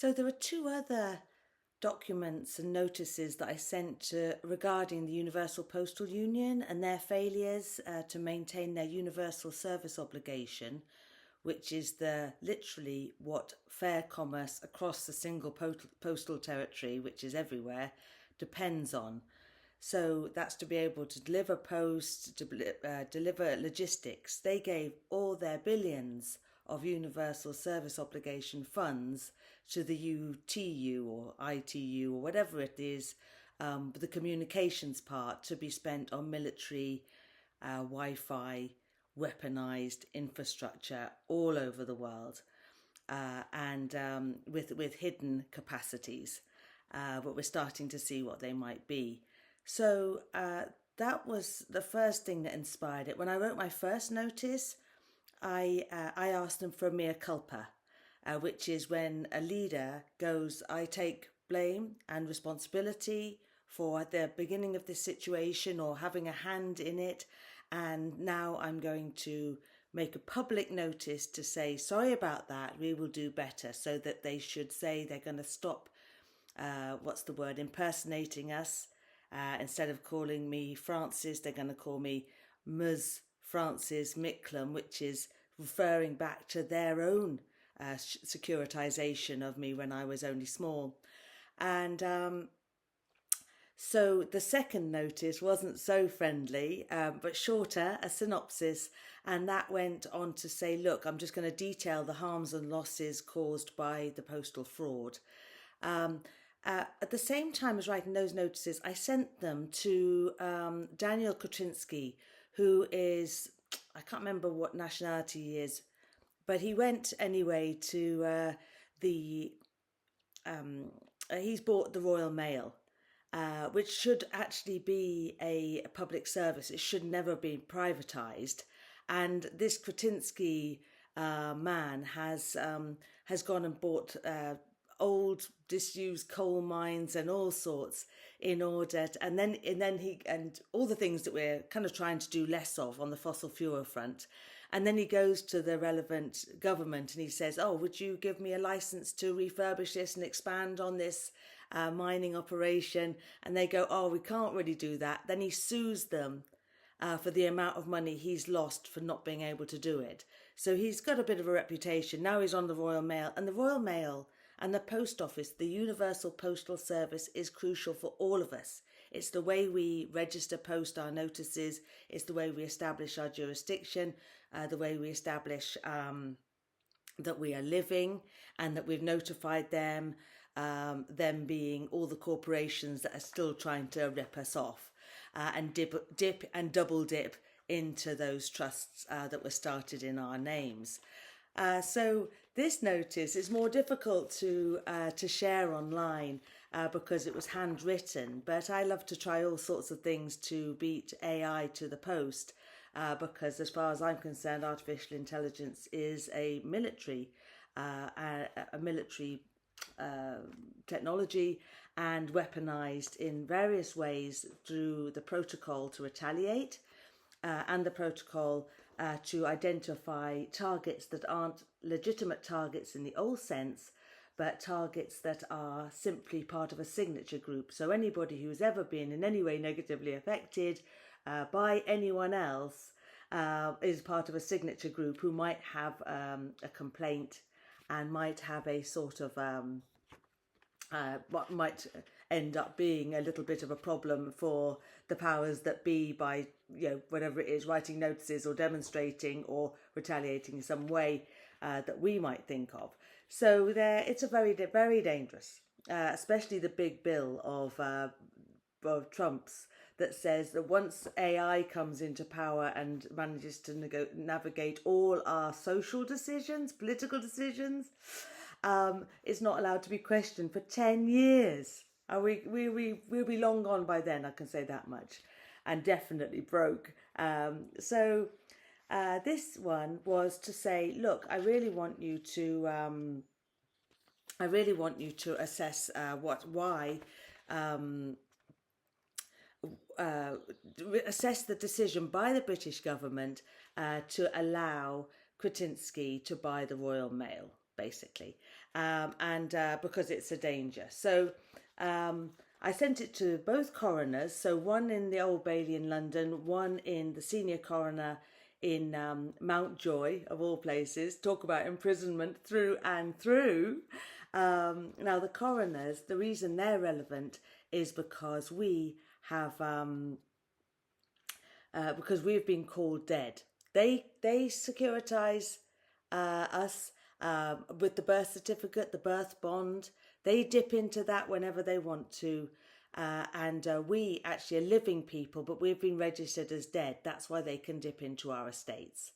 So there are two other documents and notices that I sent regarding the Universal Postal Union and their failures to maintain their universal service obligation, which is literally what fair commerce across the single postal territory, which is everywhere, depends on. So that's to be able to deliver post, to deliver logistics. They gave all their billions of universal service obligation funds to the UTU or ITU or whatever it is, the communications part, to be spent on military, Wi-Fi, weaponized infrastructure all over the world, and with hidden capacities. But we're starting to see what they might be. So that was the first thing that inspired it. When I wrote my first notice, I asked them for a mea culpa, which is when a leader goes, I take blame and responsibility for the beginning of this situation or having a hand in it, and now I'm going to make a public notice to say, sorry about that, we will do better, so that they should say they're going to stop, impersonating us. Instead of calling me Francis, they're going to call me Ms. Francis Micklem, which is referring back to their own securitization of me when I was only small. And so the second notice wasn't so friendly, but shorter, a synopsis, and that went on to say, look, I'm just going to detail the harms and losses caused by the postal fraud. At the same time as writing those notices, I sent them to Daniel Kretinsky, who is, I can't remember what nationality he is, but he went anyway to he's bought the Royal Mail, which should actually be a public service. It should never be privatised. And this Kretinsky man has gone and bought old disused coal mines and all sorts in order to, and then he, and all the things that we're kind of trying to do less of on the fossil fuel front. And then he goes to the relevant government and he says, oh, would you give me a license to refurbish this and expand on this mining operation? And they go, oh, we can't really do that. Then he sues them for the amount of money he's lost for not being able to do it. So he's got a bit of a reputation. Now he's on the Royal Mail, and the Royal Mail and the Post Office, the Universal Postal Service, is crucial for all of us. It's the way we register, post our notices. It's the way we establish our jurisdiction, the way we establish that we are living and that we've notified them, them being all the corporations that are still trying to rip us off, and dip and double dip into those trusts that were started in our names. So this notice is more difficult to share online because it was handwritten, but I love to try all sorts of things to beat AI to the post, because as far as I'm concerned, artificial intelligence is a military technology, and weaponized in various ways through the protocol to retaliate, and the protocol to identify targets that aren't legitimate targets in the old sense, but targets that are simply part of a signature group. So anybody who's ever been in any way negatively affected by anyone else is part of a signature group who might have a complaint and might have a sort of what might end up being a little bit of a problem for the powers that be by, whatever it is, writing notices or demonstrating or retaliating in some way that we might think of. So it's a very, very dangerous, especially the big bill of Trump's that says that once AI comes into power and manages to navigate all our social decisions, political decisions, it's not allowed to be questioned for 10 years. We'll be long gone by then, I can say that much, and definitely broke. So this one was to say, look, I really want you to assess assess the decision by the British government to allow Kretinsky to buy the Royal Mail, basically. and because it's a danger. So I sent it to both coroners, so one in the Old Bailey in London, one in the senior coroner in Mountjoy, of all places. Talk about imprisonment through and through. Now, the coroners, the reason they're relevant is because we have, because we've been called dead. They securitise us with the birth certificate, the birth bond. They dip into that whenever they want to. And we actually are living people, but we've been registered as dead. That's why they can dip into our estates.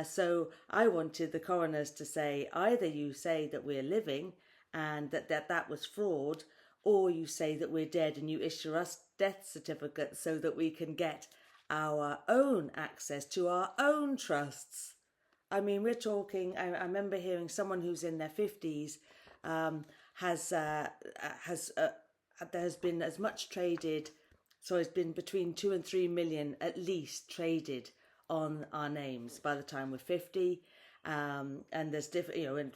So I wanted the coroners to say, either you say that we're living and that was fraud, or you say that we're dead and you issue us death certificates so that we can get our own access to our own trusts. I mean, we're talking, I remember hearing someone who's in their 50s there has been as much traded, so it's been between 2 and 3 million at least traded on our names by the time we're 50. And there's different,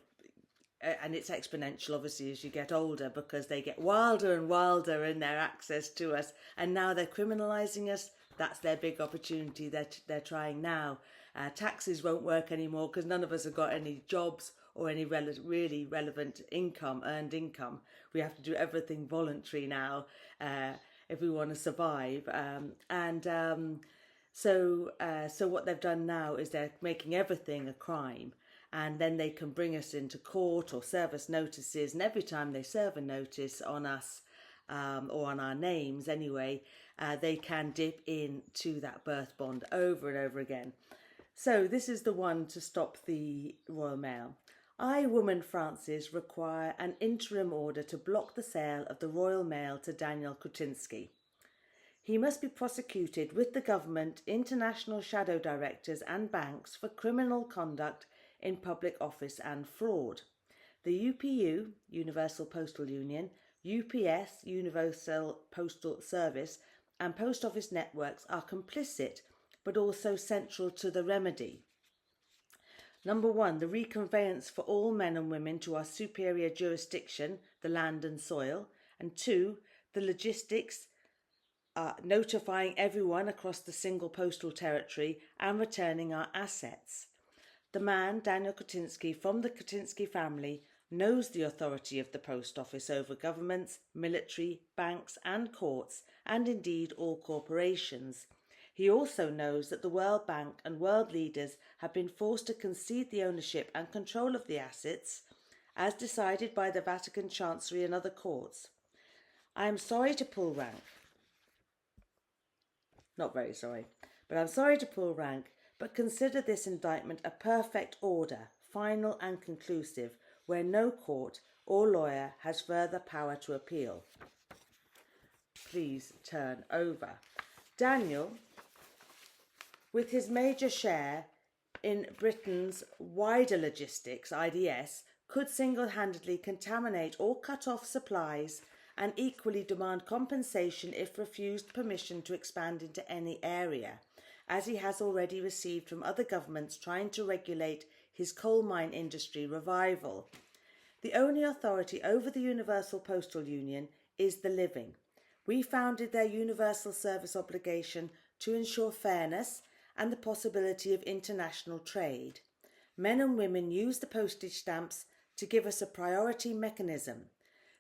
and it's exponential obviously as you get older, because they get wilder and wilder in their access to us, and now they're criminalising us. That's their big opportunity they're trying now. Taxes won't work anymore because none of us have got any jobs or any really relevant earned income. We have to do everything voluntary now if we want to survive. So what they've done now is they're making everything a crime, and then they can bring us into court or serve us notices. And every time they serve a notice on us, or on our names anyway, they can dip into that birth bond over and over again. So this is the one to stop the Royal Mail. I, Woman Francis, require an interim order to block the sale of the Royal Mail to Daniel Kretinsky. He must be prosecuted with the government, international shadow directors and banks for criminal conduct in public office and fraud. The UPU, Universal Postal Union, UPS, Universal Postal Service, and post office networks are complicit but also central to the remedy. Number 1, the reconveyance for all men and women to our superior jurisdiction, the land and soil. And 2, the logistics, notifying everyone across the single postal territory and returning our assets. The man, Daniel Kretinsky, from the Kretinsky family, knows the authority of the post office over governments, military, banks and courts, and indeed all corporations. He also knows that the World Bank and world leaders have been forced to concede the ownership and control of the assets, as decided by the Vatican Chancery and other courts. I am sorry to pull rank. Not very sorry, but I'm sorry to pull rank, but consider this indictment a perfect order, final and conclusive, where no court or lawyer has further power to appeal. Please turn over. Daniel, with his major share in Britain's wider logistics, IDS, could single-handedly contaminate or cut off supplies and equally demand compensation if refused permission to expand into any area, as he has already received from other governments trying to regulate his coal mine industry revival. The only authority over the Universal Postal Union is the living. We founded their universal service obligation to ensure fairness and the possibility of international trade. Men and women use the postage stamps to give us a priority mechanism.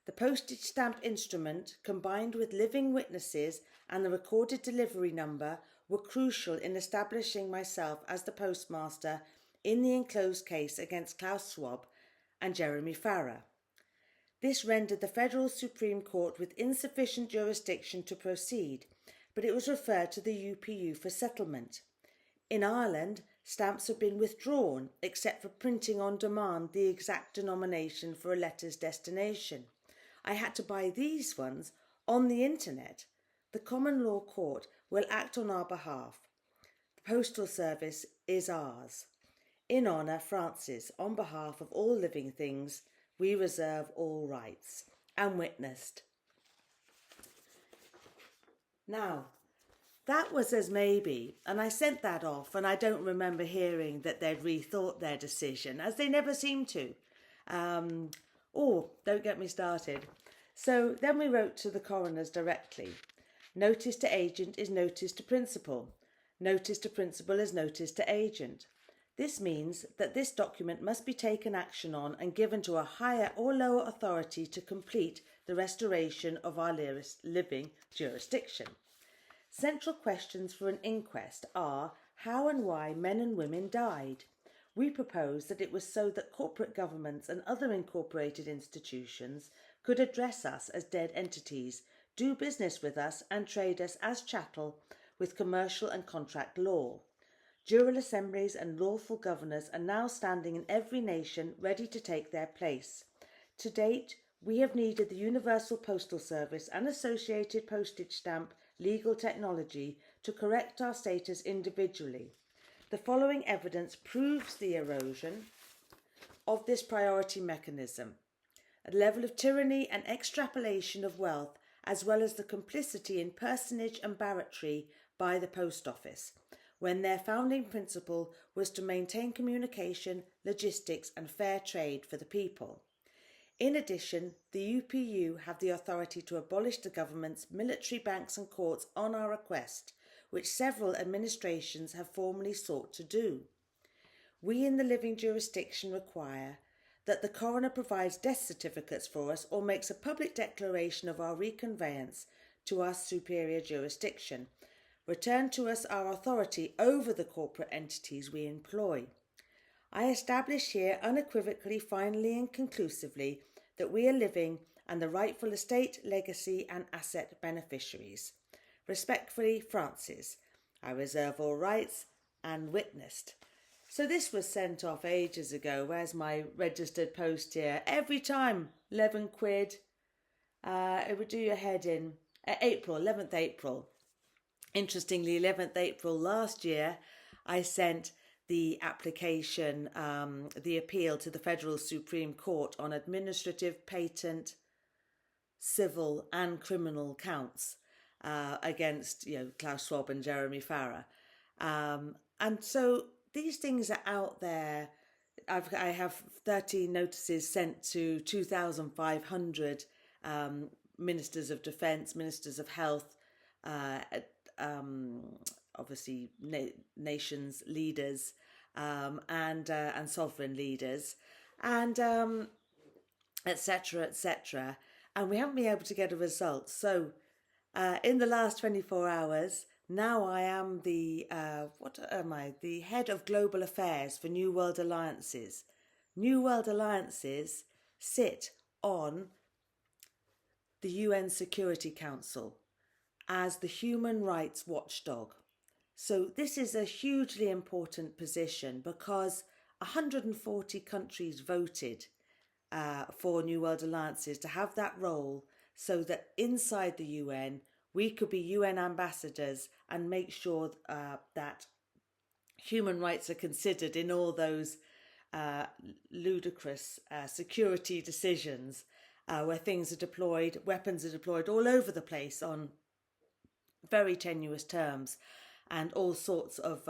The postage stamp instrument, combined with living witnesses and the recorded delivery number, were crucial in establishing myself as the postmaster in the enclosed case against Klaus Schwab and Jeremy Farrar. This rendered the Federal Supreme Court with insufficient jurisdiction to proceed, but it was referred to the UPU for settlement. In Ireland, stamps have been withdrawn except for printing on demand the exact denomination for a letter's destination. I had to buy these ones on the internet. The common law court will act on our behalf. The postal service is ours. In honour, Francis, on behalf of all living things, we reserve all rights. And witnessed. Now, that was as maybe, and I sent that off, and I don't remember hearing that they'd rethought their decision, as they never seem to. Oh, don't get me started. So then we wrote to the coroners directly. Notice to agent is notice to principal. Notice to principal is notice to agent. This means that this document must be taken action on and given to a higher or lower authority to complete the restoration of our living jurisdiction. Central questions for an inquest are how and why men and women died. We propose that it was so that corporate governments and other incorporated institutions could address us as dead entities, do business with us and trade us as chattel with commercial and contract law. Jural assemblies and lawful governors are now standing in every nation ready to take their place. To date, we have needed the Universal Postal Service and associated postage stamp legal technology to correct our status individually. The following evidence proves the erosion of this priority mechanism: a level of tyranny and extrapolation of wealth, as well as the complicity in personage and barratry by the post office, when their founding principle was to maintain communication, logistics and fair trade for the people. In addition, the UPU have the authority to abolish the government's military banks and courts on our request, which several administrations have formally sought to do. We in the living jurisdiction require that the coroner provides death certificates for us or makes a public declaration of our reconveyance to our superior jurisdiction. Return to us our authority over the corporate entities we employ. I establish here unequivocally, finally and conclusively that we are living and the rightful estate, legacy and asset beneficiaries. Respectfully, Francis. I reserve all rights and witnessed. So this was sent off ages ago. Where's my registered post here? Every time, 11 quid. It would do your head in. April, 11th April. Interestingly, 11th April last year, I sent the application, the appeal to the Federal Supreme Court on administrative, patent, civil and criminal counts against Klaus Schwab and Jeremy Farrar. And so these things are out there. I have 13 notices sent to 2,500 ministers of defence, ministers of health, obviously nations leaders and sovereign leaders, and etc., etc. And we haven't been able to get a result. So in the last 24 hours, now I am the the head of global affairs for New World Alliances. New World Alliances sit on the UN Security Council as the human rights watchdog. So this is a hugely important position because 140 countries voted for New World Alliances to have that role, so that inside the UN we could be UN ambassadors and make sure that human rights are considered in all those ludicrous security decisions where things are deployed, weapons are deployed all over the place on very tenuous terms, and all sorts of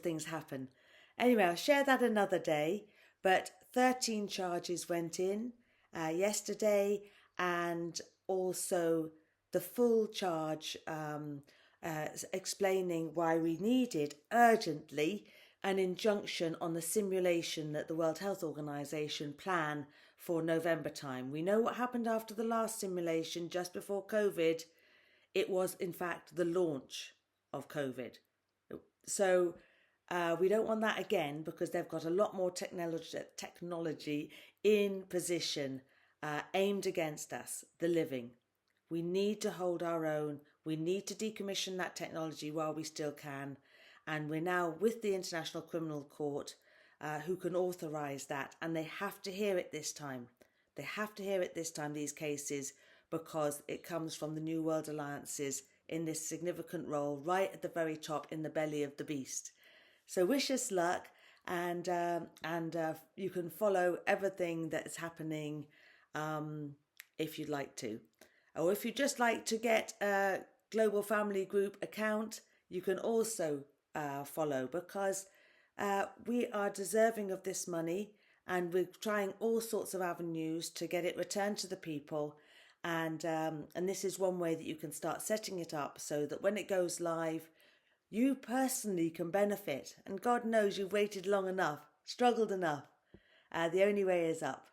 things happen. Anyway, I'll share that another day. But 13 charges went in yesterday, and also the full charge explaining why we needed urgently an injunction on the simulation that the World Health Organization plan for November time. We know what happened after the last simulation just before COVID. It was, in fact, the launch of COVID. So we don't want that again, because they've got a lot more technology in position aimed against us, the living. We need to hold our own. We need to decommission that technology while we still can. And we're now with the International Criminal Court who can authorise that. And they have to hear it this time. They have to hear it this time, these cases, because it comes from the New World Alliances in this significant role right at the very top, in the belly of the beast. So wish us luck, and you can follow everything that is happening if you'd like to. Or if you'd just like to get a Global Family Group account, you can also follow, because we are deserving of this money, and we're trying all sorts of avenues to get it returned to the people. And this is one way that you can start setting it up so that when it goes live, you personally can benefit. And God knows you've waited long enough, struggled enough. The only way is up.